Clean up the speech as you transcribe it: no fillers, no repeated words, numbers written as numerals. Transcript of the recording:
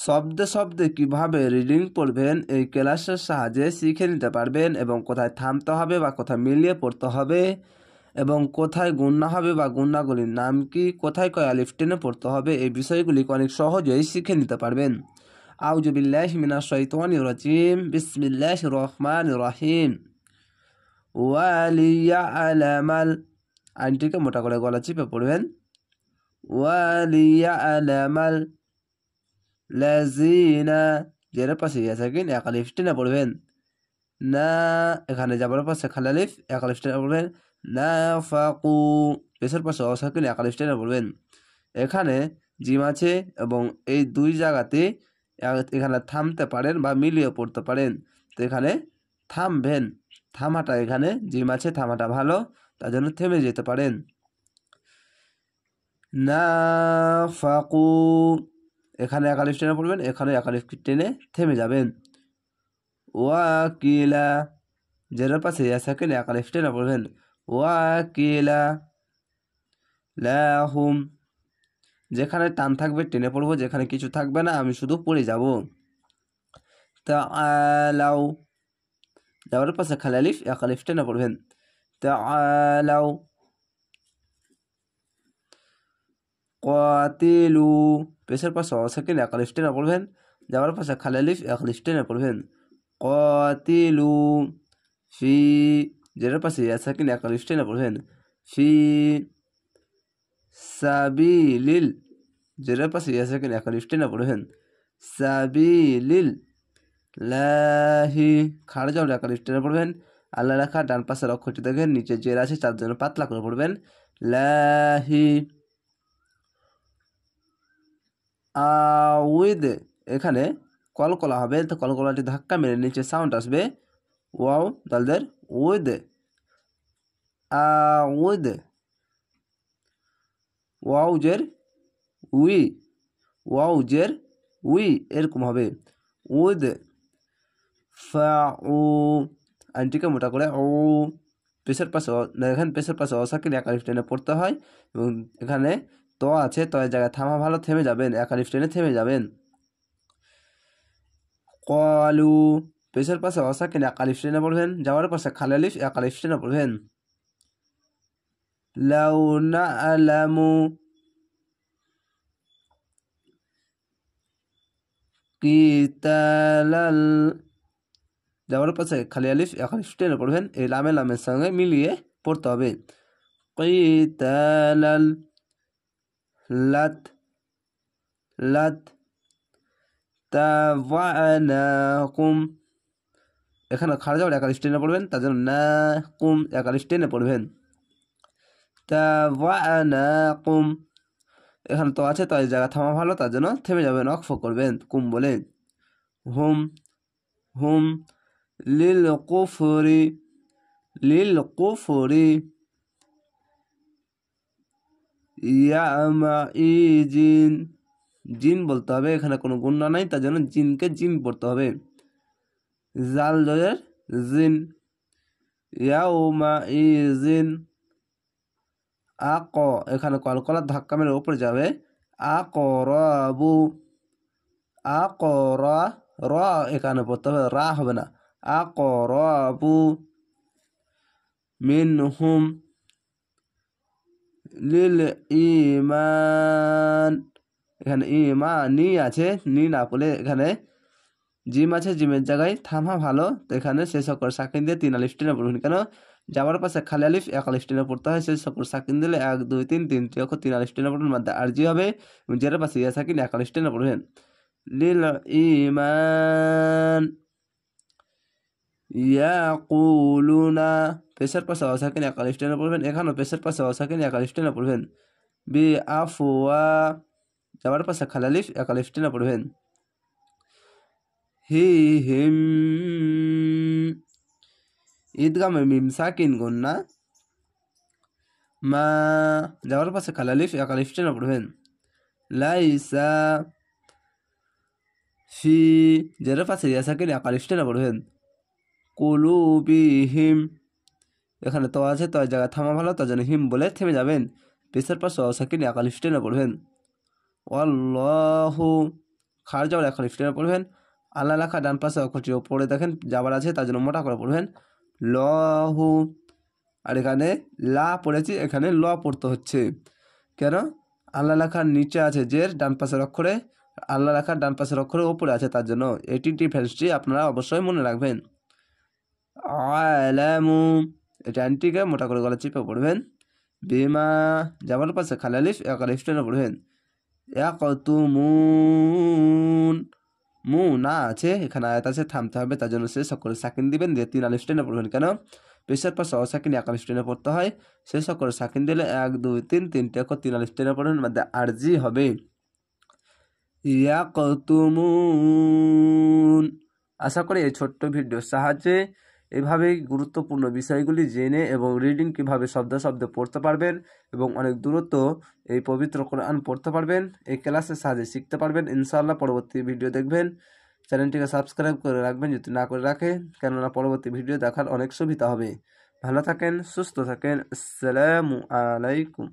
শব্দে শব্দে কিভাবে রিডিং পড়বেন এই ক্লাসের সাহায্যে শিখে নিতে পারবেন এবং কোথায় থামতে হবে বা কোথায় মিলিয়ে পড়তে হবে এবং কোথায় গুণনা হবে বা গুণনাগুলির নাম কি, কোথায় কয় আলিফ টেনে পড়তে হবে, এই বিষয়গুলি অনেক সহজেই শিখে নিতে পারবেন। আউযু বিল্লাহি মিনাশ শাইতানির রাজিম, বিসমিল্লাহির রহমানির রহিম। ওয়ালিয়ালামাল, আইনটিকে মোটা করে গলা চিপে পড়বেন। ওয়ালিয়ালামাল লাযিনা, জের পাশে ইয়া সাকিন এক আলিফ টেনে পড়বেন। না, এখানে যাবার পাশে খালি আলিফ এক আলিফ টেনে পড়বেন। নাফাকু, পেশের পাশে অসাকিন এক আলিফ টেনে পড়বেন। এখানে জিম আছে এবং এই দুই জায়গাতে এখানে থামতে পারেন বা মিলিয়ে পড়তে পারেন। তো এখানে থামবেন, থামাটা এখানে জিম আছে, থামাটা ভালো, তার জন্য থেমে যেতে পারেন। নাফাকু, এখানে এক আলিফ টেনে পড়বেন, এখানে এক আলিফ টেনে থেমে যাবেন। ওয়াকিলা, জের পাশে ইয়া সাকিন এক আলিফ টেনে পড়বেন। ওয়াকিলা লাহুম, যেখানে টান থাকবে টেনে পড়বো, যেখানে কিছু থাকবে না আমি শুধু পড়ে যাব। তাআলাউ, যাওয়ার পাশে খালি আলিফ এক আলিফ টেনে পড়বেন। তাআলাউ কাতিলু, পেশের পাশে অসাকিন এক আলিফ টেনে পড়বেন, যাওয়ার পাশে খালি আলিফ এক আলিফ টেনে পড়বেন। কাতিলু ফি, জের পাশে ইয়া সাকিন এক আলিফ টেনে পড়বেন। ফি সাবিলিল, জের পাশে ইয়া সাকিন এক আলিফ টেনে পড়বেন। সাবিলিল লাহি, খাড় যাও এক আলিফ টেনে পড়বেন। আল্লাহ লেখা ডান পাশের অক্ষরটি দেখেন, নিচে জের আছে তার জন্য পাতলা করে পড়বেন। লাহি আউদ, এখানে কলকলা হবে, তো কলকলাটি ধাক্কা মেরে নিচে সাউন্ড আসবে। ওয়াও দালদের উদ, আউদ, ওয়াও জের উই, ওয়াও জের উই, এরকম হবে। উদ ফাউ, আইনটিকে মোটা করে ও, পেশের পাশে এখানে পেশের পাশে অসাকিন এক আলিফ টেনে পড়তে হয় এবং এখানে তো আছে, তো জায়গায় থামা ভালো, থেমে যাবেন, এক আলিফ টেনে থেমে যাবেন। কলু, পেশের পাশে অসাকিন এক আলিফ টেনে পড়বেন, যাওয়ার পাশে খালি আলিফ এক আলিফ টেনে পড়বেন। লাউ না'লামু কিতালাল, যাওয়ার পাশে খালি আলিফ এক আলিফ টেনে পড়বেন, এই লামের সঙ্গে মিলিয়ে পড়তে হবে। কিতালাল লাত, লাত তাওয়ানাকুম, এখানে খাড়া যাওয়ার এক আলিফ টেনে পড়বেন, তার জন্য না কুম এক আলিফ টেনে পড়বেন। তাওয়ানাকুম, এখানে তো আছে, তো এই জায়গা থামা ভালো, তার জন্য থেমে যাবেন, অক্ফ করবেন কুম বলে। হুম, হুম লিল কুফরি, লিল কুফরি ইয়ামাইজিন, জিন বলতে হবে, এখানে কোনো গুণনা নাই, তার জন্য জিনকে জিন পড়তে হবে। জাল জয়ের জিন, ইয়াউমাইজিন আক, এখানে কলকলার ধাক্কা মেরে উপরে যাবে। আকরাবু, আকরা, র এখানে পড়তে হবে, রা হবে না। আকরাবু মিনহুম লিল ঈমান, এখানে ঈমানি আছে, নি না বলে এখানে জিম আছে, জিমের জায়গায় থামা ভালো, তো এখানে শেষ অক্ষর সাকিন দিয়ে তিন আলিফ টেনে পড়বেন। কেন যাওয়ার পাশে খালি আলিফ এক আলিফ টেনে পড়তে হয়, শেষ অক্ষর সাকিন দিলে 1 2 3 তিনটি অক্ষর তিন আলিফ টেনে পড়বেন, মাদ্দা আরজি হবে এবং জের পাশে ইয়া সাকিন এক আলিফ টেনে পড়বেন। লিল ঈমান ইয়াকুলুনা, পেশের পাশে অসাকিন এক আলিফ টেনে পড়বেন, এখানেও পেশের পাশে অসাকিন এক আলিফ টেনে পড়বেন। বি আফওয়া, যাওয়ার পাশে খালি আলিফ এক আলিফ টেনে পড়বেন। হি হিম, ঈদগামে মিম সাকিন গুন্না, মা, যাওয়ার পাশে খালি আলিফ এক আলিফ টেনে পড়বেন। লাইসা ফি, জের পাশে ইয়া সাকিন এক আলিফ টেনে পড়বেন। কুলুবিহিম, এখানে তো আছে, তো জায়গায় থামা ভালো, তার জন্য হিম বলে থেমে যাবেন, পেশের পাশে অসাকিন এক আলিফ টেনে পড়বেন। আল্লাহু খার যাবার এক আলিফ টেনে পড়বেন। আল্লাহ লেখা ডান পাশে অক্ষরটি ওপরে দেখেন যাবার আছে, তার জন্য মোটা করে পড়বেন লহু। আর এখানে লা পড়েছি, এখানে ল পড়তে হচ্ছে কেন? আল্লাহ লেখার নিচে আছে জের, ডান পাশের অক্ষরে আল্লাহ লেখার ডান পাশের অক্ষরে ওপরে আছে, তার জন্য এটি ডিফারেন্সটি আপনারা অবশ্যই মনে রাখবেন। আলামু, এটা আনটিকে মোটা করে গলা চিপে পড়বেন। বিমা যাবার পাশে খালি আলিফ এক আলিফ টেনে পড়বেন। ইয়াকতুমুন, মু না আছে, এখানে আয়াত আছে, থামতে হবে, তার জন্য শেষ অক্ষরে সাকিন দিবেন, দিয়ে 3 আলিফ টেনে পড়বেন। কেন? পেশের পাশে অসাকিন এক আলিফ টেনে পড়তে হয়, শেষ অক্ষরে সাকিন দিলে 1 2 3 তিনটে অক্ষর 3 আলিফ টেনে পড়বেন, মধ্যে আরজি হবে ইয়াকতুমুন। আশা করি এই ছোট্ট ভিডিওর সাহায্যে এইভাবেই গুরুত্বপূর্ণ বিষয়গুলি জেনে এবং রিডিং কিভাবে শব্দ শব্দ পড়তে পারবেন এবং অনেক দূরত্ব এই পবিত্র কোরআন পড়তে পারবেন, এই ক্লাসের সাহায্যে শিখতে পারবেন। ইনশাআল্লাহ পরবর্তী ভিডিও দেখবেন, চ্যানেলটিকে সাবস্ক্রাইব করে রাখবেন যদি না করে রাখে, কেননা পরবর্তী ভিডিও দেখার অনেক সুবিধা হবে। ভালো থাকেন, সুস্থ থাকেন, আসসালামু আলাইকুম।